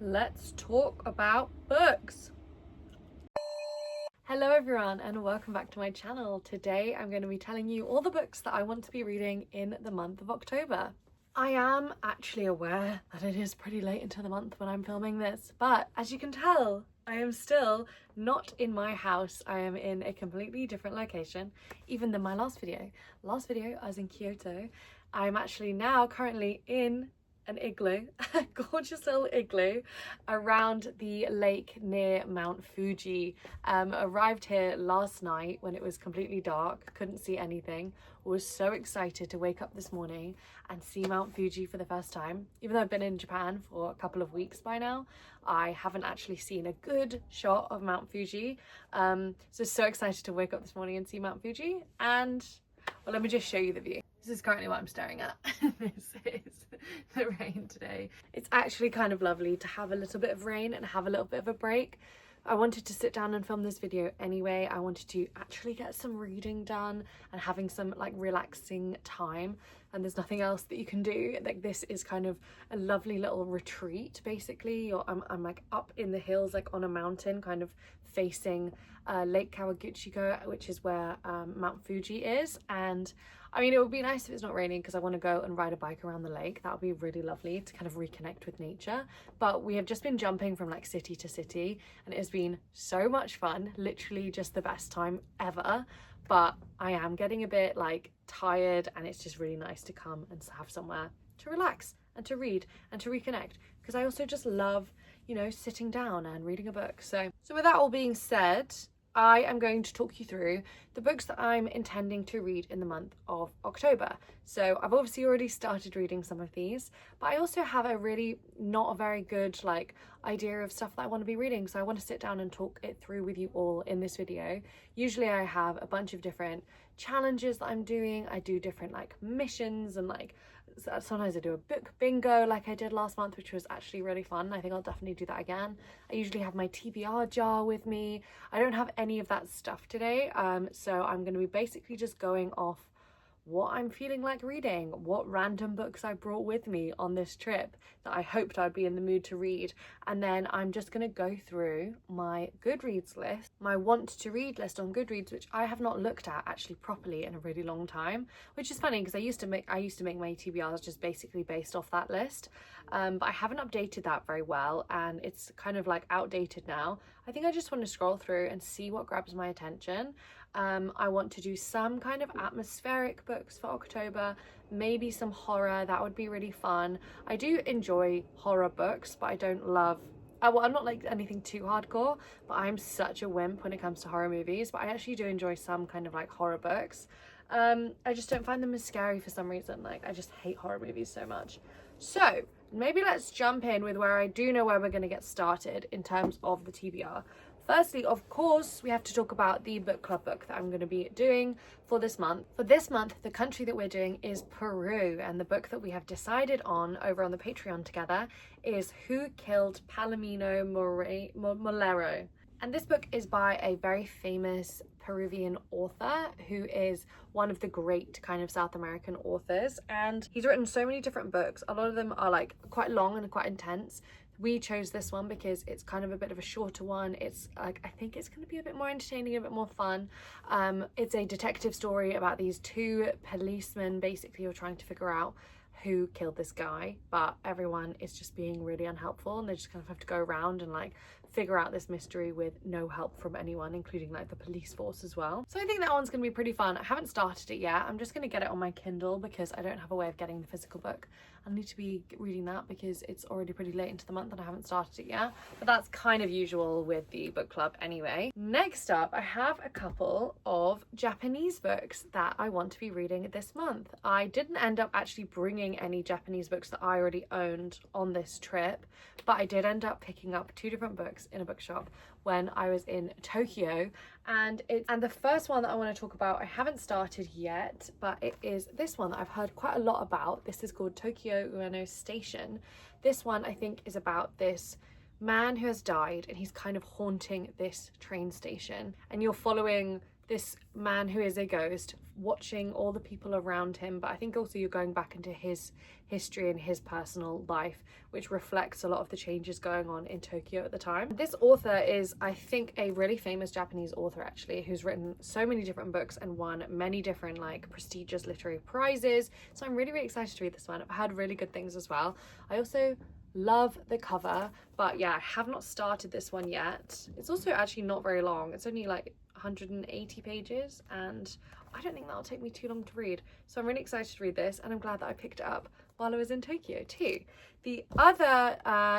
let's talk about books. Hello everyone and welcome back to my channel. Today I'm going to be telling you all the books that I want to be reading in the month of October. I am actually aware that it is pretty late into the month when I'm filming this, but as you can tell, I am still not in my house. I am in a completely different location, even than my last video. Last video I was in Kyoto. I'm actually now currently in an igloo, a gorgeous little igloo around the lake near Mount Fuji. Arrived here last night when it was completely dark, couldn't see anything. Was so excited to wake up this morning and see Mount Fuji for the first time. Even though I've been in Japan for a couple of weeks by now, I haven't actually seen a good shot of Mount Fuji. So excited to wake up this morning and see Mount Fuji. And well, let me just show you the view. This is currently what I'm staring at. This is the rain today. It's actually kind of lovely to have a little bit of rain and have a little bit of a break. I wanted to sit down and film this video anyway. I wanted to actually get some reading done and having some like relaxing time, and there's nothing else that you can do. Like, this is kind of a lovely little retreat basically. I'm like up in the hills, like on a mountain, kind of facing Lake Kawaguchiko, which is where Mount Fuji is. And I mean, it would be nice if it's not raining because I want to go and ride a bike around the lake. That would be really lovely to kind of reconnect with nature. But we have just been jumping from like city to city and it has been so much fun, literally just the best time ever. But I am getting a bit like tired, and it's just really nice to come and have somewhere to relax and to read and to reconnect, because I also just love, you know, sitting down and reading a book. So with that all being said, I am going to talk you through the books that I'm intending to read in the month of October. So I've obviously already started reading some of these, but I also have a really not a very good like idea of stuff that I want to be reading. So I want to sit down and talk it through with you all in this video. Usually I have a bunch of different challenges that I'm doing. I do different like missions, and like sometimes I do a book bingo like I did last month, which was actually really fun. I think I'll definitely do that again. I usually have my TBR jar with me. I don't have any of that stuff today, so I'm going to be basically just going off what I'm feeling like reading, what random books I brought with me on this trip that I hoped I'd be in the mood to read. And then I'm just going to go through my Goodreads list, my want to read list on Goodreads, which I have not looked at actually properly in a really long time, which is funny because I used to make my TBRs just basically based off that list, but I haven't updated that very well and it's kind of like outdated now. I think I just want to scroll through and see what grabs my attention. I want to do some kind of atmospheric books for October, maybe some horror. That would be really fun. I do enjoy horror books, but I don't love, well, I'm not like anything too hardcore, but I'm such a wimp when it comes to horror movies, but I actually do enjoy some kind of like horror books. I just don't find them as scary for some reason. Like, I just hate horror movies so much. So maybe let's jump in with where I do know where we're going to get started in terms of the TBR. Firstly, of course, we have to talk about the book club book that I'm going to be doing for this month. For this month, the country that we're doing is Peru, and the book that we have decided on over on the Patreon together is Who Killed Palomino Molero? And this book is by a very famous Peruvian author who is one of the great kind of South American authors, and he's written so many different books. A lot of them are like quite long and quite intense. We chose this one because it's kind of a bit of a shorter one. It's like, I think it's going to be a bit more entertaining, a bit more fun. It's a detective story about these two policemen basically who are trying to figure out who killed this guy, but everyone is just being really unhelpful and they just kind of have to go around and like figure out this mystery with no help from anyone, including like the police force as well. So I think that one's gonna be pretty fun. I haven't started it yet. I'm just gonna get it on my Kindle because I don't have a way of getting the physical book. I need to be reading that because it's already pretty late into the month and I haven't started it yet, but that's kind of usual with the book club anyway. Next up, I have a couple of Japanese books that I want to be reading this month. I didn't end up actually bringing any Japanese books that I already owned on this trip, but I did end up picking up two different books in a bookshop when I was in Tokyo, and the first one that I want to talk about I haven't started yet, but it is this one that I've heard quite a lot about. This is called Tokyo Ueno Station. This one I think is about this man who has died and he's kind of haunting this train station, and you're following this man who is a ghost watching all the people around him, but I think also you're going back into his history and his personal life, which reflects a lot of the changes going on in Tokyo at the time. This author is, I think, a really famous Japanese author actually, who's written so many different books and won many different like prestigious literary prizes. So I'm really, really excited to read this one. I've heard really good things as well. I also love the cover, but yeah, I have not started this one yet. It's also actually not very long. It's only like 180 pages, and I don't think that'll take me too long to read. So I'm really excited to read this, and I'm glad that I picked it up while I was in Tokyo too. The other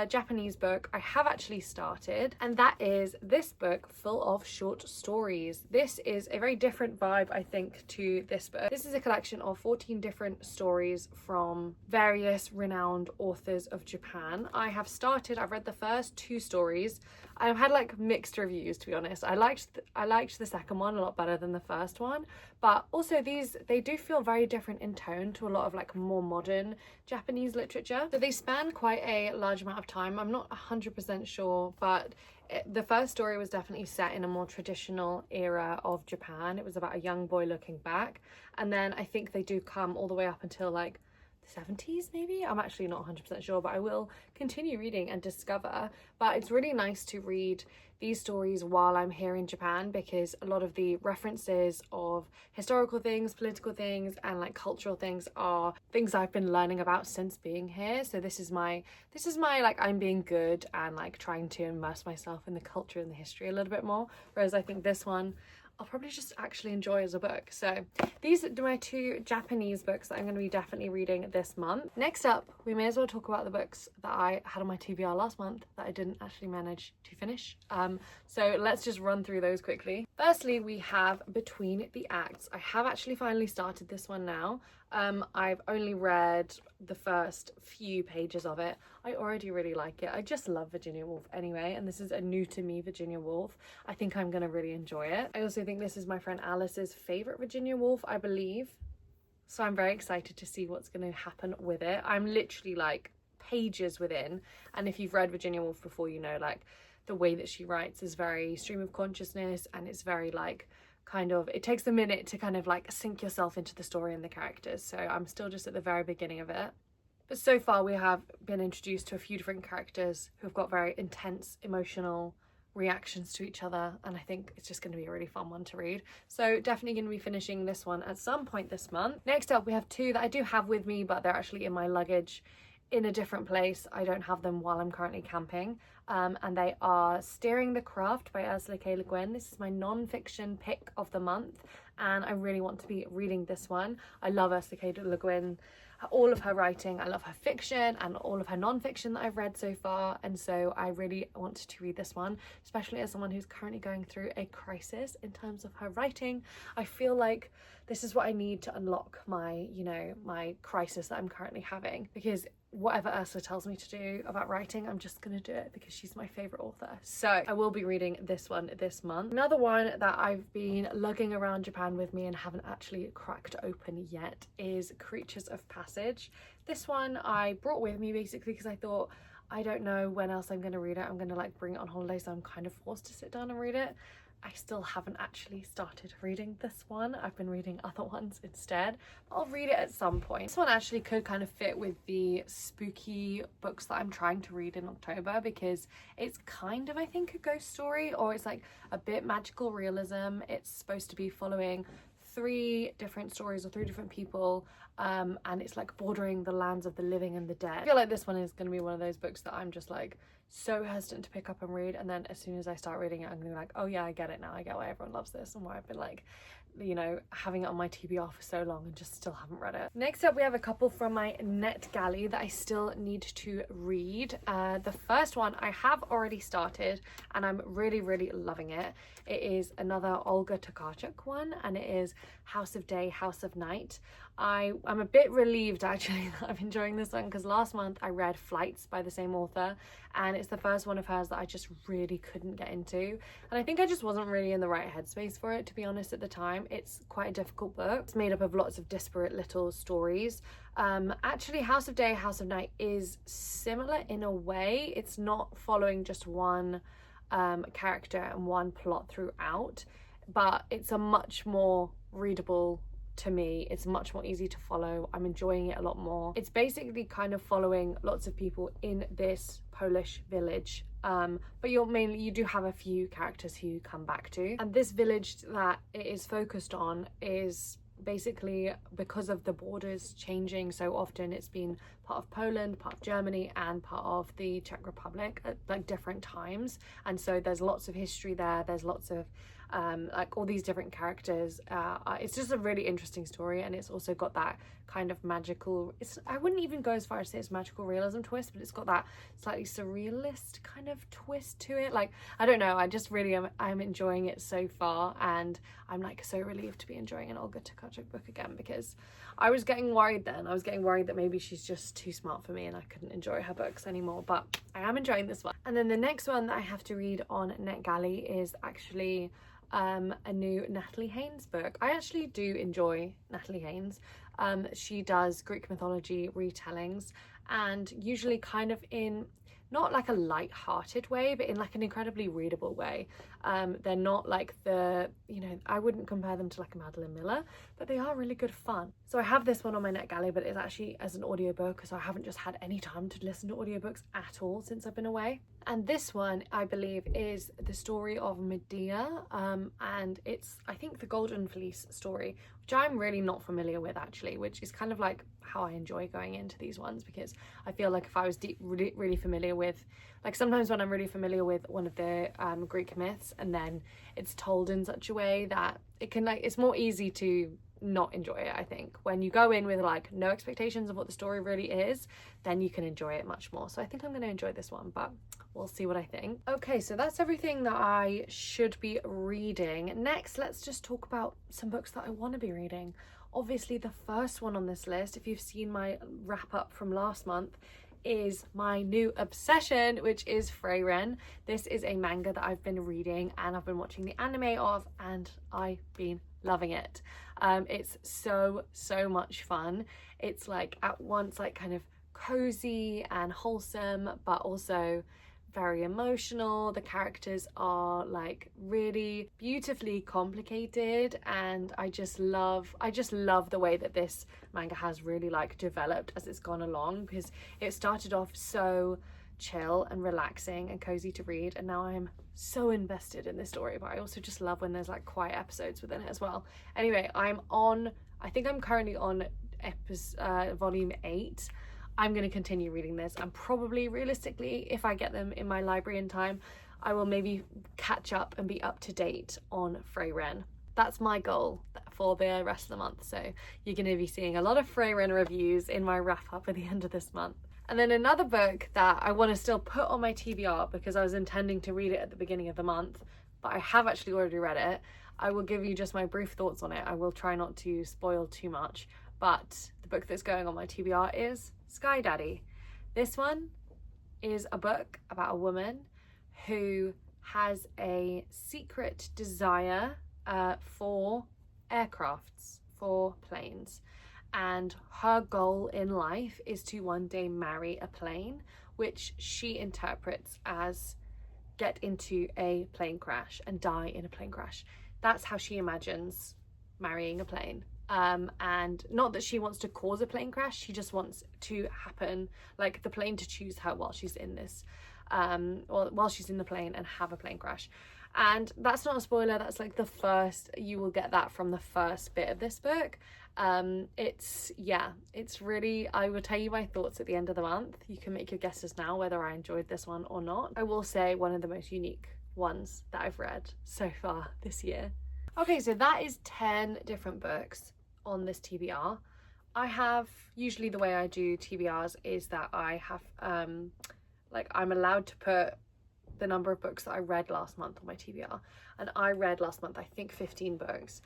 Japanese book I have actually started, and that is this book full of short stories. This is a very different vibe, I think, to this book. This is a collection of 14 different stories from various renowned authors of Japan. I've read the first 2 stories. I've had like mixed reviews, to be honest. I liked the second one a lot better than the first one, but also they do feel very different in tone to a lot of like more modern Japanese literature. So they span quite a large amount of time. I'm not 100% sure, but the first story was definitely set in a more traditional era of Japan. It was about a young boy looking back, and then I think they do come all the way up until like 70s maybe. I'm actually not 100% sure, but I will continue reading and discover. But it's really nice to read these stories while I'm here in Japan, because a lot of the references of historical things, political things, and like cultural things are things I've been learning about since being here. So this is my like, I'm being good and like trying to immerse myself in the culture and the history a little bit more, whereas I think this one I'll probably just actually enjoy as a book. So these are my 2 Japanese books that I'm going to be definitely reading this month. Next up, we may as well talk about the books that I had on my TBR last month that I didn't actually manage to finish. So let's just run through those quickly. Firstly, we have Between the Acts. I have actually finally started this one now. I've only read the first few pages of it. I already really like it. I just love Virginia Woolf anyway, and this is a new to me Virginia Woolf. I think I'm gonna really enjoy it. I also think this is my friend Alice's favorite Virginia Woolf, I believe. So I'm very excited to see what's gonna happen with it. I'm literally like pages within, and if you've read Virginia Woolf before, you know like the way that she writes is very stream of consciousness, and it's very like kind of, it takes a minute to kind of like sink yourself into the story and the characters. So I'm still just at the very beginning of it. But so far we have been introduced to a few different characters who've got very intense emotional reactions to each other, and I think it's just going to be a really fun one to read. So definitely going to be finishing this one at some point this month. Next up we have 2 that I do have with me, but they're actually in my luggage in a different place. I don't have them while I'm currently camping, and they are Steering the Craft by Ursula K. Le Guin. This is my non-fiction pick of the month, and I really want to be reading this one. I love Ursula K. Le Guin, all of her writing. I love her fiction and all of her non-fiction that I've read so far, and so I really wanted to read this one, especially as someone who's currently going through a crisis in terms of her writing. I feel like this is what I need to unlock my, you know, my crisis that I'm currently having, because whatever Ursula tells me to do about writing, I'm just gonna do it because she's my favorite author. So I will be reading this one this month. Another one that I've been lugging around Japan with me and haven't actually cracked open yet is Creatures of Passage. This one I brought with me basically because I thought, I don't know when else I'm gonna read it. I'm gonna like bring it on holiday, so I'm kind of forced to sit down and read it. I still haven't actually started reading this one. I've been reading other ones instead. I'll read it at some point. This one actually could kind of fit with the spooky books that I'm trying to read in October, because it's kind of, I think, a ghost story, or it's like a bit magical realism. It's supposed to be following 3 different stories or 3 different people, and it's like bordering the lands of the living and the dead. I feel like this one is going to be one of those books that I'm just like so hesitant to pick up and read, and then as soon as I start reading it, I'm gonna be like, oh yeah, I get it now. I get why everyone loves this and why I've been like, you know, having it on my TBR for so long and just still haven't read it. Next up we have a couple from my NetGalley that I still need to read. The first one I have already started and I'm really loving it. It is another Olga Tokarczuk one, and it is House of Day, House of Night. I'm a bit relieved actually that I'm enjoying this one, because last month I read Flights by the same author, and it's the first one of hers that I just really couldn't get into, and I think I just wasn't really in the right headspace for it, to be honest, at the time. It's quite a difficult book. It's made up of lots of disparate little stories. Actually House of Day, House of Night is similar in a way. It's not following just one character and one plot throughout. but it's a much more readable to me. It's much more easy to follow. I'm enjoying it a lot more. It's basically kind of following lots of people in this Polish village, but you do have a few characters who you come back to, and this village that it is focused on is basically, because of the borders changing so often, it's been part of Poland, part of Germany, and part of the Czech Republic at like different times, and so there's lots of history there. There's lots of like all these different characters. It's just a really interesting story, and it's also got that kind of magical, I wouldn't even go as far as say it's magical realism twist, but it's got that slightly surrealist kind of twist to it. Like, I don't know, I just really I'm enjoying it so far, and I'm like so relieved to be enjoying an Olga Tokarczuk book again, because I was getting worried then. I was getting worried that maybe she's just too smart for me and I couldn't enjoy her books anymore, but I am enjoying this one. And then the next one that I have to read on NetGalley is actually a new Natalie Haynes book. I actually do enjoy Natalie Haynes. She does Greek mythology retellings, and usually kind of in not like a light-hearted way, but in like an incredibly readable way. They're not like the, you know, I wouldn't compare them to like a Madeline Miller, but they are really good fun. So I have this one on my NetGalley, but it's actually as an audiobook, so I haven't just had any time to listen to audiobooks at all since I've been away. And this one, I believe, is the story of Medea, and it's, I think, the Golden Fleece story, which I'm really not familiar with actually, which is kind of like how I enjoy going into these ones, because I feel like if I was really familiar with, like sometimes when I'm really familiar with one of the Greek myths and then it's told in such a way that it can, like, it's more easy to not enjoy it. I think when you go in with like no expectations of what the story really is, then you can enjoy it much more. So I think I'm going to enjoy this one, but we'll see what I think. Okay, so that's everything that I should be reading. Next, let's just talk about some books that I want to be reading. Obviously, the first one on this list, if you've seen my wrap up from last month, is my new obsession, which is Freyren. This is a manga that I've been reading and I've been watching the anime of, and I've been loving it. It's so much fun. It's like at once like kind of cozy and wholesome, but also very emotional. The characters are like really beautifully complicated, and I just love the way that this manga has really like developed as it's gone along, because it started off so chill and relaxing and cozy to read, and now I'm so invested in this story. But I also just love when there's like quiet episodes within it as well. Anyway, I think I'm currently on volume 8. I'm going to continue reading this, and probably realistically, if I get them in my library in time, I will maybe catch up and be up to date on Freyren. That's my goal for the rest of the month, so you're going to be seeing a lot of Freyren reviews in my wrap up at the end of this month. And then another book that I want to still put on my TBR, because I was intending to read it at the beginning of the month, but I have actually already read it. I will give you just my brief thoughts on it. I will try not to spoil too much, but the book that's going on my TBR is Sky Daddy. This one is a book about a woman who has a secret desire for aircrafts, for planes, and her goal in life is to one day marry a plane, which she interprets as get into a plane crash and die in a plane crash. That's how she imagines marrying a plane. And not that she wants to cause a plane crash, she just wants to happen, like the plane to choose her while she's in this, or while she's in the plane and have a plane crash. And that's not a spoiler, that's like the first, you will get that from the first bit of this book. It's really, I will tell you my thoughts at the end of the month. You can make your guesses now whether I enjoyed this one or not. I will say one of the most unique ones that I've read so far this year. Okay, so that is 10 different books on this TBR. I have, usually the way I do TBRs is that I have, like I'm allowed to put the number of books that I read last month on my TBR. And I read last month, I think 15 books.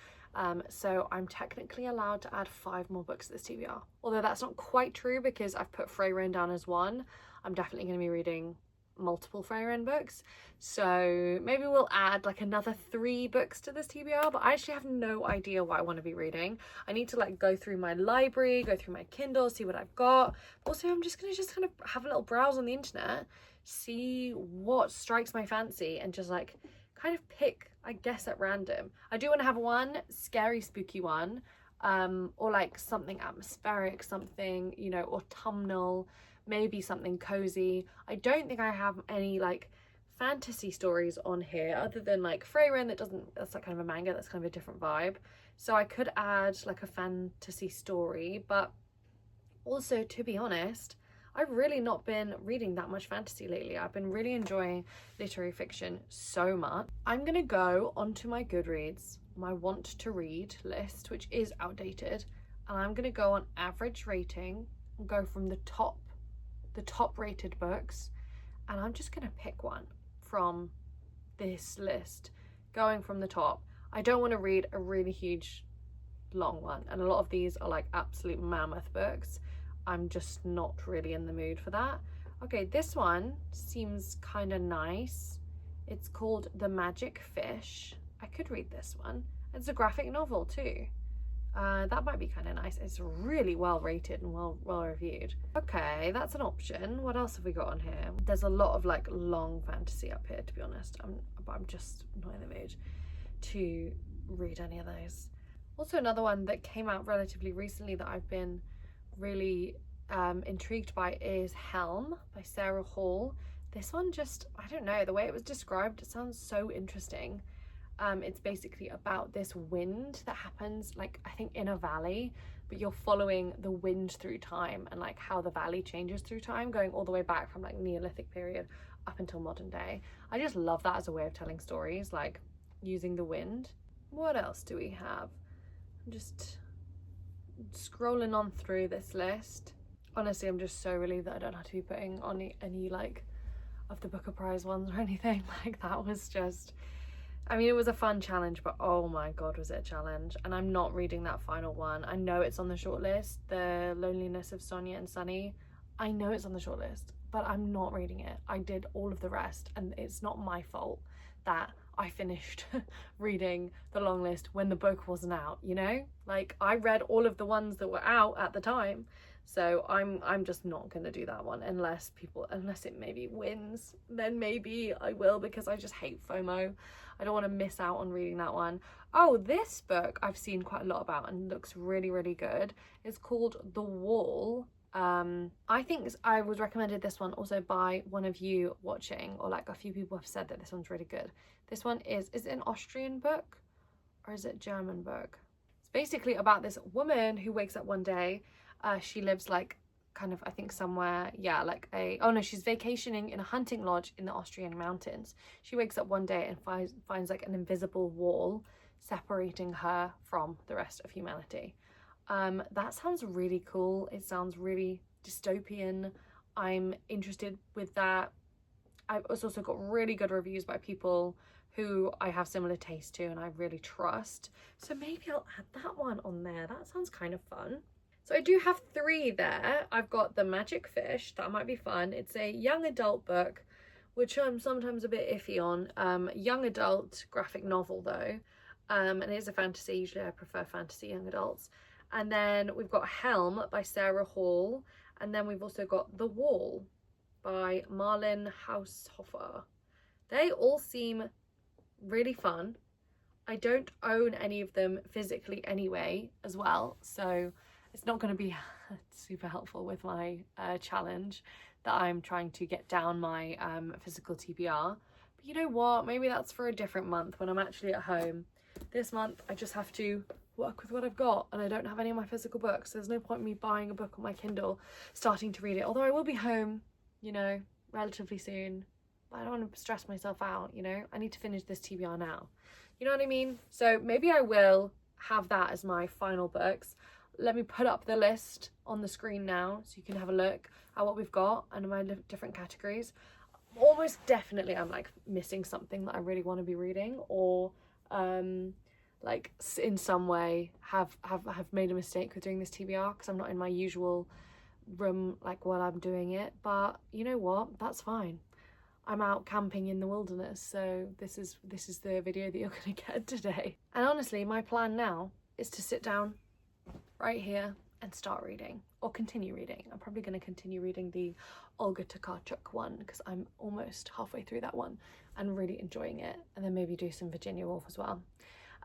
So I'm technically allowed to add 5 more books to this TBR. Although that's not quite true, because I've put Freyren down as one. I'm definitely going to be reading multiple Freyren books, so maybe we'll add like another 3 books to this TBR, but I actually have no idea what I want to be reading. I need to like go through my library, go through my Kindle, see what I've got. Also, I'm just gonna kind of have a little browse on the internet, see what strikes my fancy, and just like kind of pick, I guess, at random. I do want to have one scary, spooky one, or like something atmospheric, something, you know, autumnal, maybe something cozy. I don't think I have any like fantasy stories on here other than like Freyrin, that's like kind of a manga, that's kind of a different vibe. So I could add like a fantasy story, but also, to be honest, I've really not been reading that much fantasy lately. I've been really enjoying literary fiction so much. I'm gonna go onto my Goodreads, my want to read list, which is outdated, and I'm gonna go on average rating and go from the top rated books, and I'm just gonna pick one from this list, going from the top. I don't want to read a really huge long one, and a lot of these are like absolute mammoth books. I'm just not really in the mood for that. Okay, this one seems kind of nice. It's called The Magic Fish. I could read this one. It's a graphic novel too. That might be kind of nice. It's really well rated and well reviewed. Okay, that's an option. What else have we got on here? There's a lot of like long fantasy up here, to be honest. I'm just not in the mood to read any of those. Also, another one that came out relatively recently that I've been really intrigued by is Helm by Sarah Hall. This one just, I don't know, the way it was described, it sounds so interesting. It's basically about this wind that happens, like, I think in a valley, but you're following the wind through time and like how the valley changes through time, going all the way back from like Neolithic period up until modern day. I just love that as a way of telling stories, like using the wind. What else do we have? I'm just scrolling on through this list. Honestly, I'm just so relieved that I don't have to be putting on any like of the Booker Prize ones or anything. Like, that was just, I mean, it was a fun challenge, but oh my god, was it a challenge. And I'm not reading that final one. I know it's on the shortlist, The Loneliness of Sonia and Sunny. I know it's on the shortlist, but I'm not reading it. I did all of the rest, and it's not my fault that I finished reading the long list when the book wasn't out, you know? Like, I read all of the ones that were out at the time, so I'm just not gonna do that one unless it maybe wins. Then maybe I will, because I just hate FOMO. I don't want to miss out on reading that one. Oh, this book I've seen quite a lot about and looks really, really good. It's called The Wall. I think I was recommended this one also by one of you watching, or like a few people have said that this one's really good. This one is it an Austrian book or is it a German book? It's basically about this woman who wakes up one day. She lives like kind of, I think somewhere, yeah, like she's vacationing in a hunting lodge in the Austrian mountains. She wakes up one day and finds like an invisible wall separating her from the rest of humanity. That sounds really cool. It sounds really dystopian. I'm interested with that. It's also got really good reviews by people who I have similar taste to and I really trust. So maybe I'll add that one on there. That sounds kind of fun. So I do have 3 there. I've got The Magic Fish. That might be fun. It's a young adult book, which I'm sometimes a bit iffy on. Young adult graphic novel though. And it is a fantasy. Usually I prefer fantasy young adults. And then we've got Helm by Sarah Hall. And then we've also got The Wall by Marlin Haushofer. They all seem really fun. I don't own any of them physically anyway as well, so it's not going to be super helpful with my challenge that I'm trying to get down my physical TBR. But you know what? Maybe that's for a different month when I'm actually at home. This month I just have to work with what I've got, and I don't have any of my physical books. There's no point in me buying a book on my Kindle, starting to read it, although I will be home, you know, relatively soon. But I don't want to stress myself out, you know? I need to finish this TBR now. You know what I mean? So maybe I will have that as my final books. Let me put up the list on the screen now so you can have a look at what we've got and my different categories. Almost definitely I'm like missing something that I really want to be reading, or like in some way have made a mistake with doing this TBR because I'm not in my usual room like while I'm doing it. But you know what? That's fine. I'm out camping in the wilderness, so this is the video that you're gonna get today. And honestly, my plan now is to sit down right here and start reading, or continue reading. I'm probably going to continue reading the Olga Tokarczuk one because I'm almost halfway through that one and really enjoying it, and then maybe do some Virginia Woolf as well.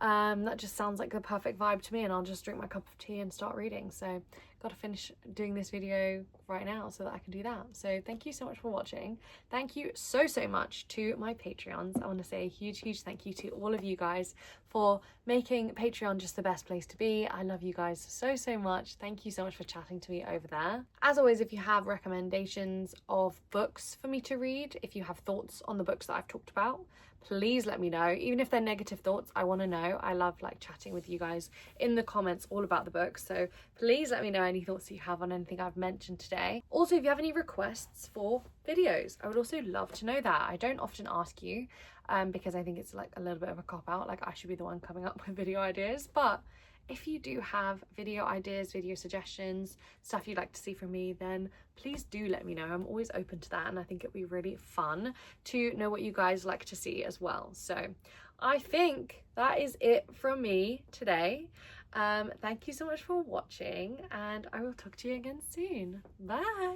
That just sounds like the perfect vibe to me, and I'll just drink my cup of tea and start reading. So got to finish doing this video right now so that I can do that. So thank you so much for watching. Thank you so much to my Patreons. I want to say a huge thank you to all of you guys for making Patreon just the best place to be. I love you guys so much. Thank you so much for chatting to me over there. As always, if you have recommendations of books for me to read, if you have thoughts on the books that I've talked about, please let me know. Even if they're negative thoughts, I want to know. I love like chatting with you guys in the comments all about the books, so please let me know any thoughts you have on anything I've mentioned today. Also, if you have any requests for videos, I would also love to know that. I don't often ask you because I think it's like a little bit of a cop-out, like I should be the one coming up with video ideas. But if you do have video ideas, video suggestions, stuff you'd like to see from me, then please do let me know. I'm always open to that, and I think it'd be really fun to know what you guys like to see as well. So I think that is it from me today. Thank you so much for watching, and I will talk to you again soon. Bye.